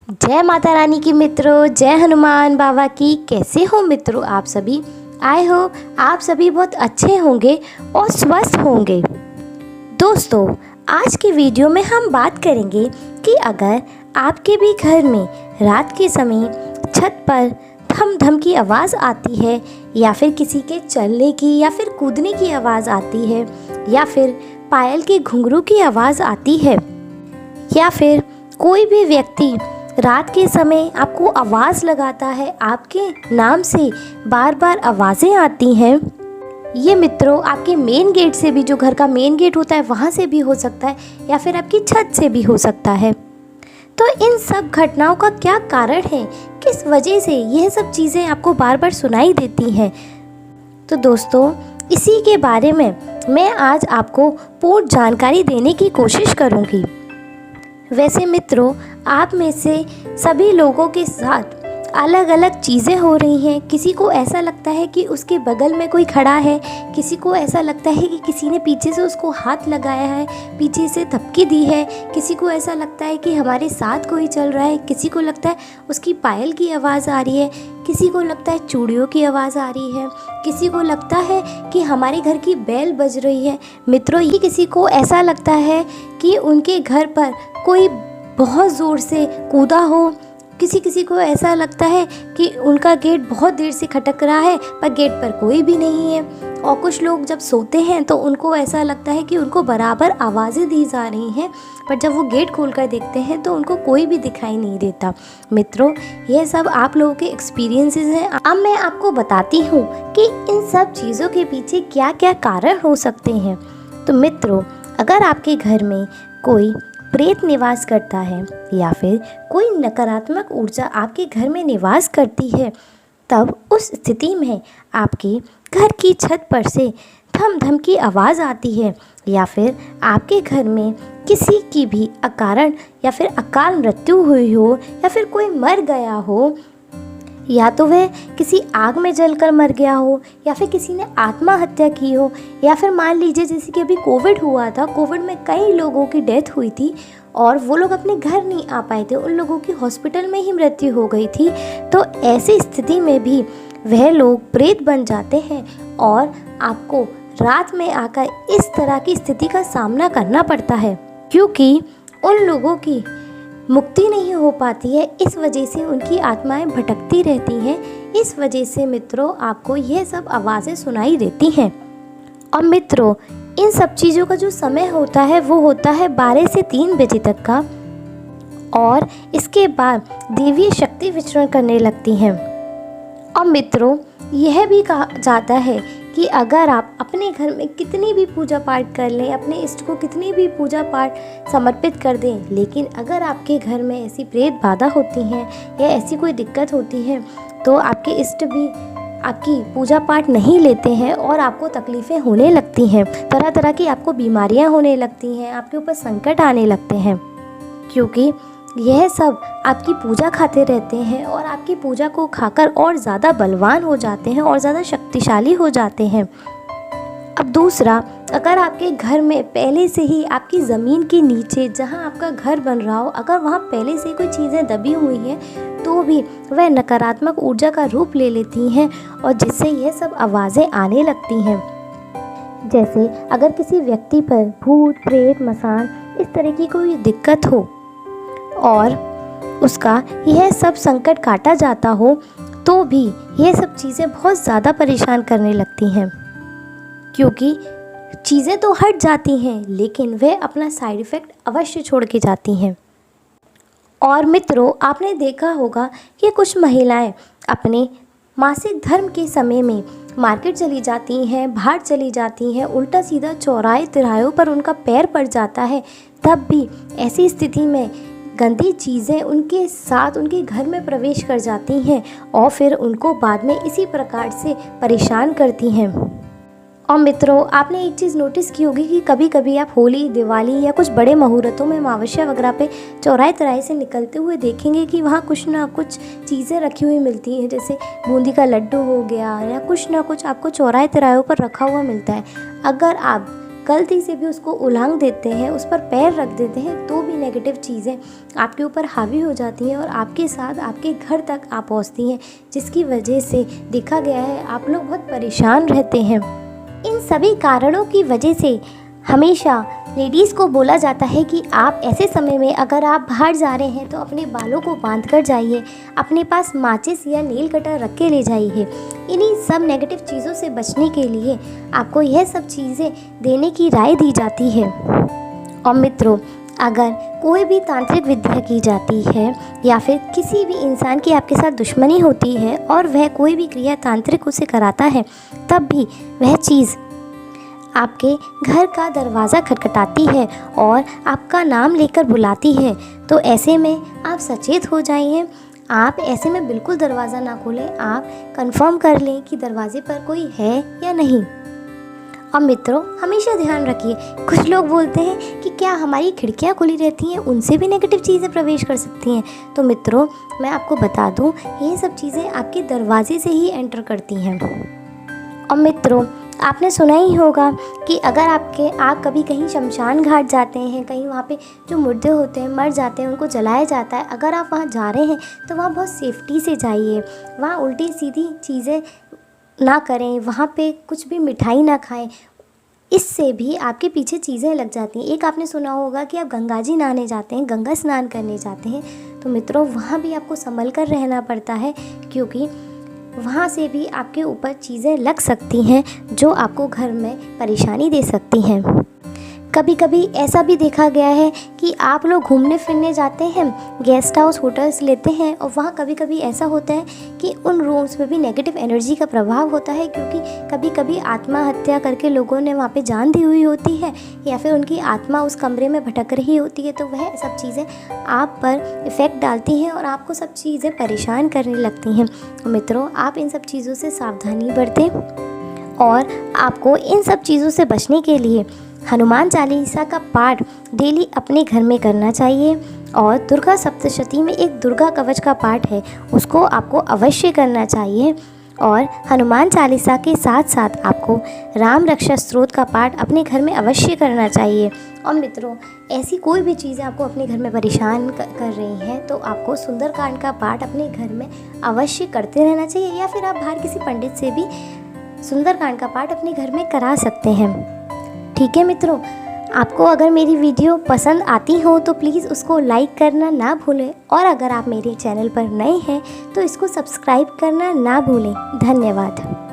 जय माता रानी की मित्रों, जय हनुमान बाबा की। कैसे हो मित्रों आप सभी? आए हो आप सभी बहुत अच्छे होंगे और स्वस्थ होंगे। दोस्तों, आज की वीडियो में हम बात करेंगे कि अगर आपके भी घर में रात के समय छत पर धम धम की आवाज़ आती है, या फिर किसी के चलने की या फिर कूदने की आवाज़ आती है, या फिर पायल के घुंघरू की आवाज़ आती है, या फिर कोई भी व्यक्ति रात के समय आपको आवाज़ लगाता है, आपके नाम से बार बार आवाज़ें आती हैं। ये मित्रों आपके मेन गेट से भी, जो घर का मेन गेट होता है वहाँ से भी हो सकता है, या फिर आपकी छत से भी हो सकता है। तो इन सब घटनाओं का क्या कारण है, किस वजह से यह सब चीज़ें आपको बार बार सुनाई देती हैं? तो दोस्तों, इसी के बारे में मैं आज आपको पूर्ण जानकारी देने की कोशिश करूँगी। वैसे मित्रों, आप में से सभी लोगों के साथ अलग अलग चीज़ें हो रही हैं। किसी को ऐसा लगता है कि उसके बगल में कोई खड़ा है, किसी को ऐसा लगता है कि किसी ने पीछे से उसको हाथ लगाया है, पीछे से धमकी दी है, किसी को ऐसा लगता है कि हमारे साथ कोई चल रहा है, किसी को लगता है उसकी पायल की आवाज़ आ रही है, किसी को लगता है चूड़ियों की आवाज़ आ रही है, किसी को लगता है कि हमारे घर की बेल बज रही है। मित्रों, ये किसी को ऐसा लगता है कि उनके घर पर कोई बहुत ज़ोर से कूदा हो, किसी को ऐसा लगता है कि उनका गेट बहुत देर से खटक रहा है पर गेट पर कोई भी नहीं है। और कुछ लोग जब सोते हैं तो उनको ऐसा लगता है कि उनको बराबर आवाज़ें दी जा रही हैं, पर जब वो गेट खोलकर देखते हैं तो उनको कोई भी दिखाई नहीं देता। मित्रों, यह सब आप लोगों के एक्सपीरियंसेस हैं। अब मैं आपको बताती हूँ कि इन सब चीज़ों के पीछे क्या क्या कारण हो सकते हैं। तो मित्रों, अगर आपके घर में कोई प्रेत निवास करता है या फिर कोई नकारात्मक ऊर्जा आपके घर में निवास करती है, तब उस स्थिति में आपके घर की छत पर से धम धम की आवाज़ आती है, या फिर आपके घर में किसी की भी अकारण या फिर अकाल मृत्यु हुई हो, या फिर कोई मर गया हो, या तो वह किसी आग में जलकर मर गया हो, या फिर किसी ने आत्महत्या की हो, या फिर मान लीजिए जैसे कि अभी कोविड हुआ था, कोविड में कई लोगों की डेथ हुई थी और वो लोग अपने घर नहीं आ पाए थे, उन लोगों की हॉस्पिटल में ही मृत्यु हो गई थी। तो ऐसी स्थिति में भी वह लोग प्रेत बन जाते हैं और आपको रात में आकर इस तरह की स्थिति का सामना करना पड़ता है, क्योंकि उन लोगों की मुक्ति नहीं हो पाती है। इस वजह से उनकी आत्माएं भटकती रहती हैं। इस वजह से मित्रों आपको यह सब आवाज़ें सुनाई देती हैं। और मित्रों, इन सब चीज़ों का जो समय होता है वो होता है 12 से 3 बजे तक का, और इसके बाद देवीय शक्ति विचरण करने लगती हैं। और मित्रों, यह भी कहा जाता है कि अगर आप अपने घर में कितनी भी पूजा पाठ कर लें, अपने इष्ट को कितनी भी पूजा पाठ समर्पित कर दें, लेकिन अगर आपके घर में ऐसी प्रेत बाधा होती हैं या ऐसी कोई दिक्कत होती है, तो आपके इष्ट भी आपकी पूजा पाठ नहीं लेते हैं और आपको तकलीफ़ें होने लगती हैं, तरह तरह की आपको बीमारियां होने लगती हैं, आपके ऊपर संकट आने लगते हैं, क्योंकि यह सब आपकी पूजा खाते रहते हैं और आपकी पूजा को खाकर और ज़्यादा बलवान हो जाते हैं और ज़्यादा शक्तिशाली हो जाते हैं। अब दूसरा, अगर आपके घर में पहले से ही आपकी ज़मीन के नीचे जहां आपका घर बन रहा हो, अगर वहां पहले से कोई चीज़ें दबी हुई हैं, तो भी वह नकारात्मक ऊर्जा का रूप ले लेती हैं और जिससे यह सब आवाज़ें आने लगती हैं। जैसे अगर किसी व्यक्ति पर भूत प्रेत मसान इस तरह की कोई दिक्कत हो और उसका यह सब संकट काटा जाता हो, तो भी यह सब चीज़ें बहुत ज़्यादा परेशान करने लगती हैं, क्योंकि चीज़ें तो हट जाती हैं लेकिन वह अपना साइड इफ़ेक्ट अवश्य छोड़ के जाती हैं। और मित्रों, आपने देखा होगा कि कुछ महिलाएं अपने मासिक धर्म के समय में मार्केट चली जाती हैं, बाहर चली जाती हैं, उल्टा सीधा चौराहे तिराहों पर उनका पैर पड़ जाता है, तब भी ऐसी स्थिति में गंदी चीज़ें उनके साथ उनके घर में प्रवेश कर जाती हैं और फिर उनको बाद में इसी प्रकार से परेशान करती हैं। और मित्रों, आपने एक चीज़ नोटिस की होगी कि कभी कभी आप होली, दिवाली या कुछ बड़े मुहूर्तों में अमावस्या वगैरह पे चौराहे तिराहे से निकलते हुए देखेंगे कि वहाँ कुछ ना कुछ चीज़ें रखी हुई मिलती हैं, जैसे बूंदी का लड्डू हो गया या कुछ ना कुछ आपको चौराहे तिराहों पर रखा हुआ मिलता है। अगर आप गलती से भी उसको उलांघ देते हैं, उस पर पैर रख देते हैं, तो भी नेगेटिव चीज़ें आपके ऊपर हावी हो जाती हैं और आपके साथ आपके घर तक आ पहुँचती हैं, जिसकी वजह से देखा गया है आप लोग बहुत परेशान रहते हैं। इन सभी कारणों की वजह से हमेशा लेडीज़ को बोला जाता है कि आप ऐसे समय में अगर आप बाहर जा रहे हैं तो अपने बालों को बांध कर जाइए, अपने पास माचिस या नेल कटर रख के ले जाइए। इन्हीं सब नेगेटिव चीज़ों से बचने के लिए आपको यह सब चीज़ें देने की राय दी जाती है। और मित्रों, अगर कोई भी तांत्रिक विद्या की जाती है या फिर किसी भी इंसान की आपके साथ दुश्मनी होती है और वह कोई भी क्रिया तांत्रिक उसे कराता है, तब भी वह चीज़ आपके घर का दरवाज़ा खटखटाती है और आपका नाम लेकर बुलाती है, तो ऐसे में आप सचेत हो जाइए। आप ऐसे में बिल्कुल दरवाज़ा ना खोलें, आप कंफर्म कर लें कि दरवाजे पर कोई है या नहीं। और मित्रों, हमेशा ध्यान रखिए, कुछ लोग बोलते हैं कि क्या हमारी खिड़कियां खुली रहती हैं, उनसे भी नेगेटिव चीज़ें प्रवेश कर सकती हैं। तो मित्रों, मैं आपको बता दूं, ये सब चीज़ें आपके दरवाजे से ही एंटर करती हैं। और मित्रों, आपने सुना ही होगा कि अगर आप कभी कहीं शमशान घाट जाते हैं, कहीं वहाँ पे जो मुर्दे होते हैं, मर जाते हैं, उनको जलाया जाता है, अगर आप वहाँ जा रहे हैं तो वहाँ बहुत सेफ्टी से जाइए। वहाँ उल्टी सीधी चीज़ें ना करें, वहाँ पे कुछ भी मिठाई ना खाएं, इससे भी आपके पीछे चीज़ें लग जाती हैं। एक आपने सुना होगा कि आप गंगा जी नहाने जाते हैं, गंगा स्नान करने जाते हैं, तो मित्रों वहाँ भी आपको संभल कर रहना पड़ता है, क्योंकि वहाँ से भी आपके ऊपर चीज़ें लग सकती हैं जो आपको घर में परेशानी दे सकती हैं। कभी कभी ऐसा भी देखा गया है कि आप लोग घूमने फिरने जाते हैं, गेस्ट हाउस होटल्स लेते हैं, और वहाँ कभी कभी ऐसा होता है कि उन रूम्स में भी नेगेटिव एनर्जी का प्रभाव होता है, क्योंकि कभी कभी आत्महत्या करके लोगों ने वहाँ पे जान दी हुई होती है या फिर उनकी आत्मा उस कमरे में भटक रही होती है, तो वह सब चीज़ें आप पर इफ़ेक्ट डालती हैं और आपको सब चीज़ें परेशान करने लगती हैं। मित्रों, आप इन सब चीज़ों से सावधानी बरतें और आपको इन सब चीज़ों से बचने के लिए हनुमान चालीसा का पाठ डेली अपने घर में करना चाहिए। और दुर्गा सप्तशती में एक दुर्गा कवच का पाठ है, उसको आपको अवश्य करना चाहिए। और हनुमान चालीसा के साथ साथ आपको राम रक्षा स्तोत्र का पाठ अपने घर में अवश्य करना चाहिए। और मित्रों, ऐसी कोई भी चीज़ें आपको अपने घर में परेशान कर रही हैं, तो आपको सुंदरकांड का पाठ अपने घर में अवश्य करते रहना चाहिए, या फिर आप बाहर किसी पंडित से भी सुंदरकांड का पाठ अपने घर में करा सकते हैं। ठीक है मित्रों, आपको अगर मेरी वीडियो पसंद आती हो तो प्लीज़ उसको लाइक करना ना भूलें, और अगर आप मेरे चैनल पर नए हैं तो इसको सब्सक्राइब करना ना भूलें। धन्यवाद।